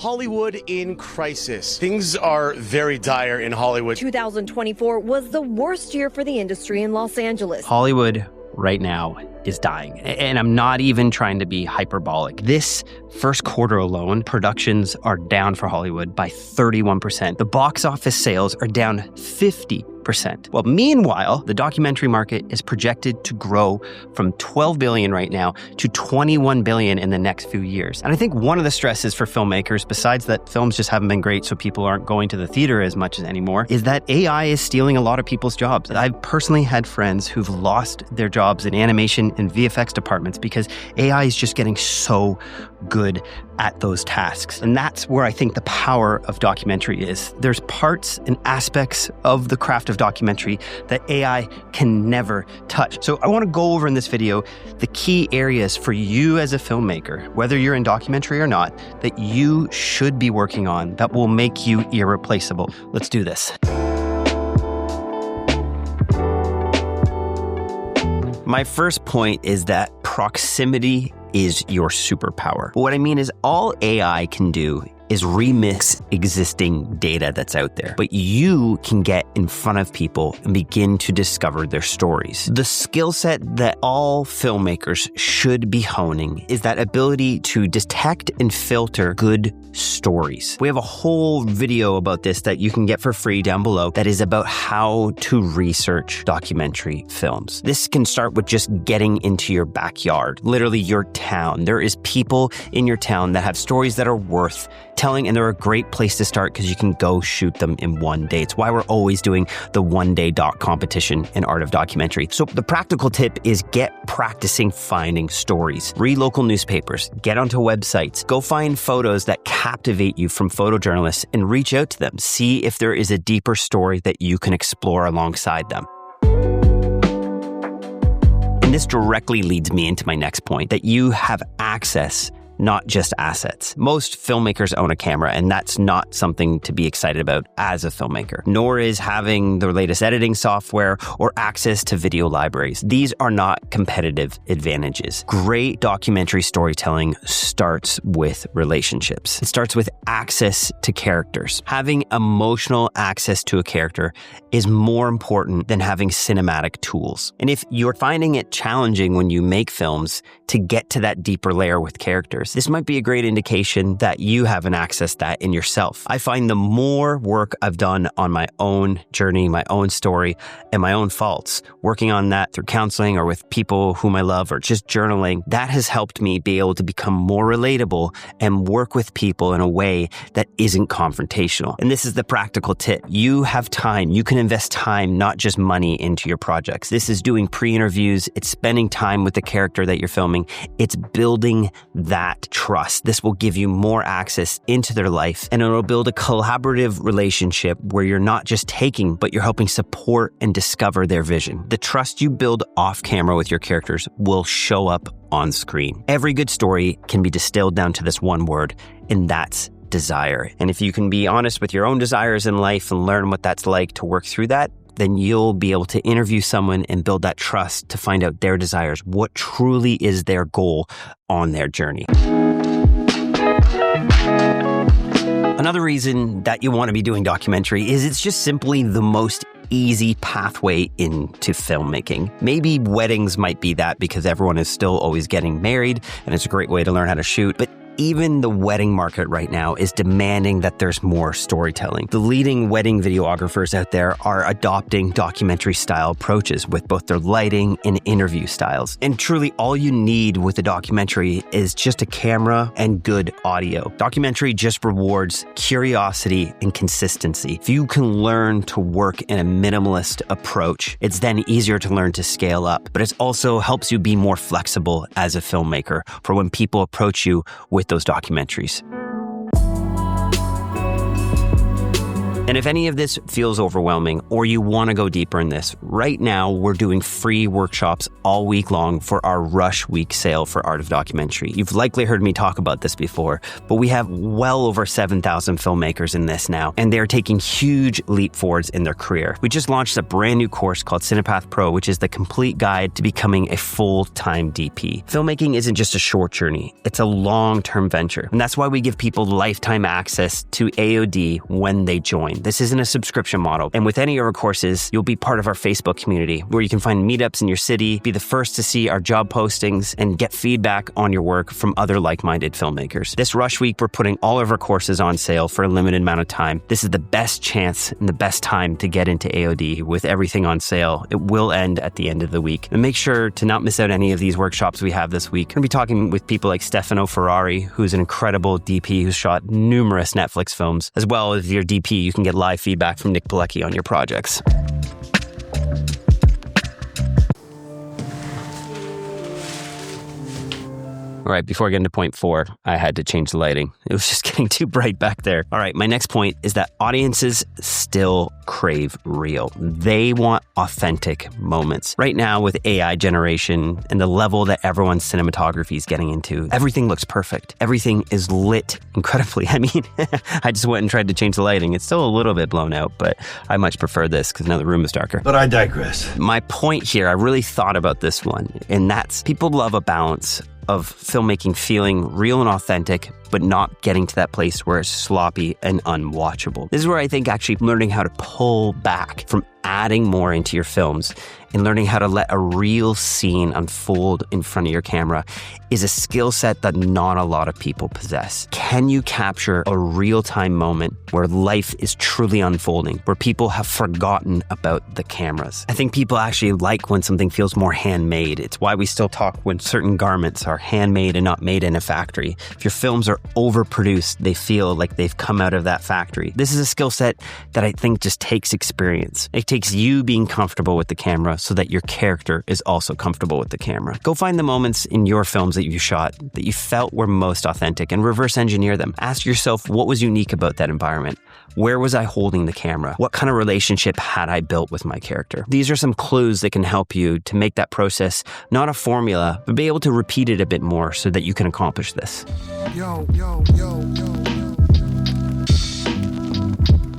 Hollywood in crisis. Things are very dire in Hollywood. 2024 was the worst year for the industry in Los Angeles. Hollywood right now is dying. And I'm not even trying to be hyperbolic. This first quarter alone, productions are down for Hollywood by 31%. The box office sales are down 50%. Well, meanwhile, the documentary market is projected to grow from $12 billion right now to $21 billion in the next few years. And I think one of the stresses for filmmakers, besides that films just haven't been great so people aren't going to the theater as much as anymore, is that AI is stealing a lot of people's jobs. I've personally had friends who've lost their jobs in animation and VFX departments because AI is just getting so good at those tasks. And that's where I think the power of documentary is. There's parts and aspects of the craft of documentary that AI can never touch. So I want to go over in this video the key areas for you as a filmmaker, whether you're in documentary or not, that you should be working on that will make you irreplaceable. Let's do this. My first point is that proximity is your superpower. What I mean is all AI can do is remix existing data that's out there. But you can get in front of people and begin to discover their stories. The skill set that all filmmakers should be honing is that ability to detect and filter good stories. We have a whole video about this that you can get for free down below that is about how to research documentary films. This can start with just getting into your backyard, literally your town. There is people in your town that have stories that are worth telling, and they're a great place to start because you can go shoot them in one day. It's why we're always doing the one-day doc competition in Art of Documentary. So the practical tip is get practicing finding stories. Read local newspapers, get onto websites, go find photos that captivate you from photojournalists and reach out to them. See if there is a deeper story that you can explore alongside them. And this directly leads me into my next point, that you have access, not just assets. Most filmmakers own a camera, and that's not something to be excited about as a filmmaker, nor is having the latest editing software or access to video libraries. These are not competitive advantages. Great documentary storytelling starts with relationships. It starts with access to characters. Having emotional access to a character is more important than having cinematic tools. And if you're finding it challenging when you make films to get to that deeper layer with characters, this might be a great indication that you haven't accessed that in yourself. I find the more work I've done on my own journey, my own story, and my own faults, working on that through counseling or with people whom I love or just journaling, that has helped me be able to become more relatable and work with people in a way that isn't confrontational. And this is the practical tip. You have time. You can invest time, not just money, into your projects. This is doing pre-interviews. It's spending time with the character that you're filming. It's building that trust. This will give you more access into their life, and it'll build a collaborative relationship where you're not just taking, but you're helping support and discover their vision. The trust you build off camera with your characters will show up on screen. Every good story can be distilled down to this one word, and that's desire. And if you can be honest with your own desires in life and learn what that's like to work through that, then you'll be able to interview someone and build that trust to find out their desires, what truly is their goal on their journey. Another reason that you want to be doing documentary is it's just simply the most easy pathway into filmmaking. Maybe weddings might be that because everyone is still always getting married and it's a great way to learn how to shoot, but even the wedding market right now is demanding that there's more storytelling. The leading wedding videographers out there are adopting documentary style approaches with both their lighting and interview styles. And truly all you need with a documentary is just a camera and good audio. Documentary just rewards curiosity and consistency. If you can learn to work in a minimalist approach, it's then easier to learn to scale up. But it also helps you be more flexible as a filmmaker for when people approach you with those documentaries. And if any of this feels overwhelming or you want to go deeper in this, right now we're doing free workshops all week long for our Rush Week sale for Art of Documentary. You've likely heard me talk about this before, but we have well over 7,000 filmmakers in this now, and they're taking huge leap forwards in their career. We just launched a brand new course called CinePath Pro, which is the complete guide to becoming a full-time DP. Filmmaking isn't just a short journey, it's a long-term venture. And that's why we give people lifetime access to AOD when they join. This isn't a subscription model. And with any of our courses, you'll be part of our Facebook community where you can find meetups in your city, be the first to see our job postings, and get feedback on your work from other like-minded filmmakers. This Rush Week, we're putting all of our courses on sale for a limited amount of time. This is the best chance and the best time to get into AOD with everything on sale. It will end at the end of the week. And make sure to not miss out any of these workshops we have this week. We're going to be talking with people like Stefano Ferrari, who's an incredible DP who's shot numerous Netflix films. As well as your DP, you can get live feedback from Nik Pilecki on your projects. All right, before I get into point 4, I had to change the lighting. It was just getting too bright back there. All right, my next point is that audiences still crave real. They want authentic moments. Right now, with AI generation and the level that everyone's cinematography is getting into, everything looks perfect. Everything is lit incredibly. I mean, I just went and tried to change the lighting. It's still a little bit blown out, but I much prefer this because now the room is darker. But I digress. My point here, I really thought about this one, and that's people love a balance of filmmaking feeling real and authentic, but not getting to that place where it's sloppy and unwatchable. This is where I think actually learning how to pull back from adding more into your films and learning how to let a real scene unfold in front of your camera is a skill set that not a lot of people possess. Can you capture a real-time moment where life is truly unfolding, where people have forgotten about the cameras? I think people actually like when something feels more handmade. It's why we still talk when certain garments are handmade and not made in a factory. If your films are overproduced, they feel like they've come out of that factory. This is a skill set that I think just takes experience. It takes you being comfortable with the camera so that your character is also comfortable with the camera. Go find the moments in your films that you shot that you felt were most authentic and reverse engineer them. Ask yourself, what was unique about that environment? Where was I holding the camera? What kind of relationship had I built with my character? These are some clues that can help you to make that process not a formula, but be able to repeat it a bit more so that you can accomplish this.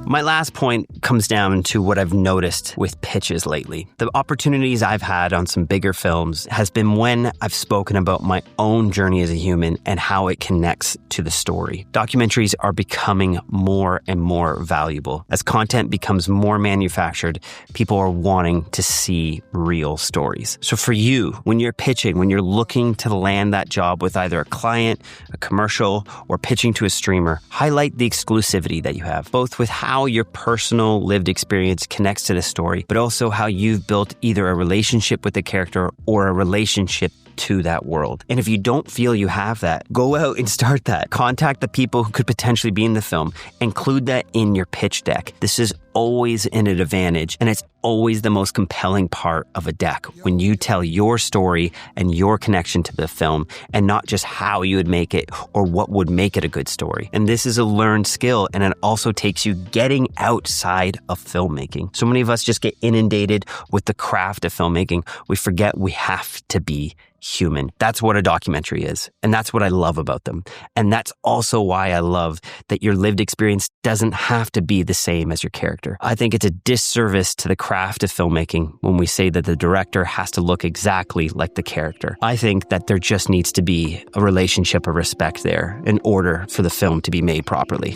My last point comes down to what I've noticed with pitches lately. The opportunities I've had on some bigger films has been when I've spoken about my own journey as a human and how it connects to the story. Documentaries are becoming more and more valuable. As content becomes more manufactured, people are wanting to see real stories. So for you, when you're pitching, when you're looking to land that job with either a client, a commercial, or pitching to a streamer, highlight the exclusivity that you have, both with how your personal lived experience connects to the story, but also how you've built either a relationship with the character or a relationship to that world. And if you don't feel you have that, go out and start that. Contact the people who could potentially be in the film. Include that in your pitch deck. This is always an advantage, and it's always the most compelling part of a deck when you tell your story and your connection to the film and not just how you would make it or what would make it a good story. And this is a learned skill, and it also takes you getting outside of filmmaking. So many of us just get inundated with the craft of filmmaking. We forget we have to be human. That's what a documentary is. And that's what I love about them. And that's also why I love that your lived experience doesn't have to be the same as your character. I think it's a disservice to the craft of filmmaking when we say that the director has to look exactly like the character. I think that there just needs to be a relationship of respect there in order for the film to be made properly.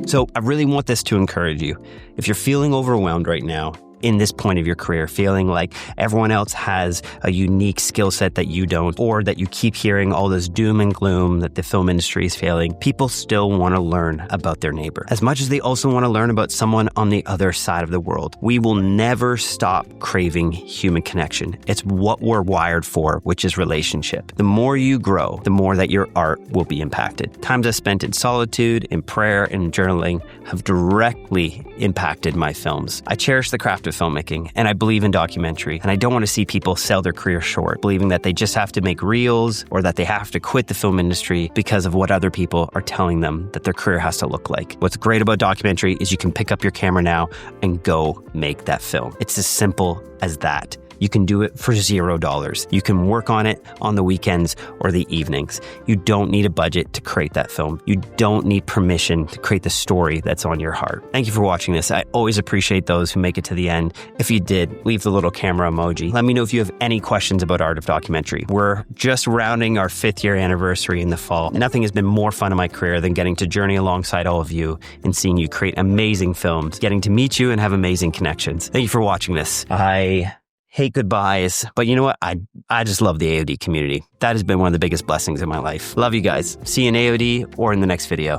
So I really want this to encourage you. If you're feeling overwhelmed right now, in this point of your career, feeling like everyone else has a unique skill set that you don't, or that you keep hearing all this doom and gloom that the film industry is failing, people still want to learn about their neighbor, as much as they also want to learn about someone on the other side of the world. We will never stop craving human connection. It's what we're wired for, which is relationship. The more you grow, the more that your art will be impacted. Times I spent in solitude, in prayer, and journaling have directly impacted my films. I cherish the craft of with filmmaking, and I believe in documentary, and I don't want to see people sell their career short, believing that they just have to make reels or that they have to quit the film industry because of what other people are telling them that their career has to look like. What's great about documentary is you can pick up your camera now and go make that film. It's as simple as that. You can do it for $0. You can work on it on the weekends or the evenings. You don't need a budget to create that film. You don't need permission to create the story that's on your heart. Thank you for watching this. I always appreciate those who make it to the end. If you did, leave the little camera emoji. Let me know if you have any questions about art of documentary. We're just rounding our 5th year anniversary in the fall. Nothing has been more fun in my career than getting to journey alongside all of you and seeing you create amazing films, getting to meet you and have amazing connections. Thank you for watching this. I hate goodbyes, but you know what? I just love the AOD community. That has been one of the biggest blessings in my life. Love you guys. See you in AOD or in the next video.